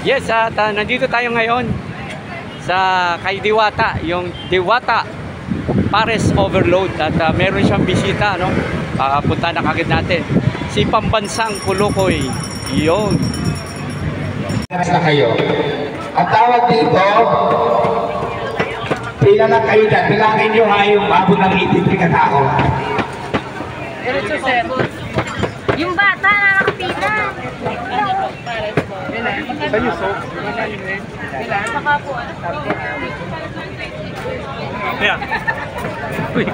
Yes, at nandito tayo ngayon sa kay Diwata, yung Diwata Pares Overload, at meron siyang bisita, no? Punta na kagad natin si Pambansang Kulukoy. Yun. Na kayo. Ang tawag dito, pila na kayo dyan. Bilangin nyo ha yung babo ng 83 katao. Yung bata na nakapila. Saan yung soap? Saka po, ano? Kaya. Uy.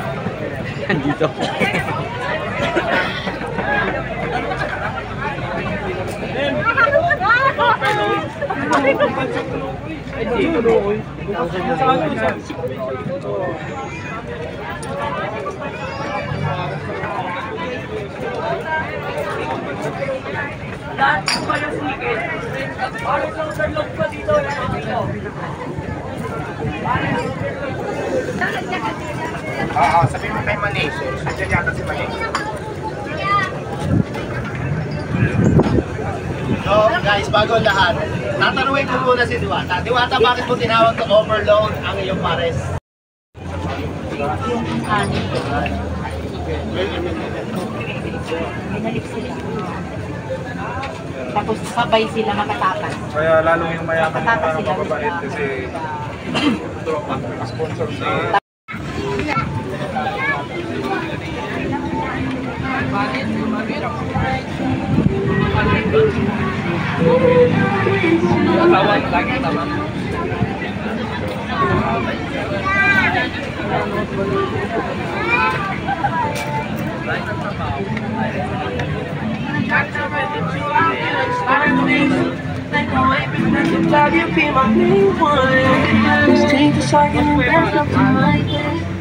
Nandito. Oo, sabihin mo kay Manny. Nandiyan yata si Manny. So guys, bago ang lahat, tatanungin ko muna si Diwata. Diwata, bakit mo tinawag to overload ang iyong pares? Binalik sila. Tapos sabay sila makatakas. Kaya lalong yung mayaman yung parang sila. mababait kasi sponsor sa Love you, be my main one. Just take the second and back up to my bed.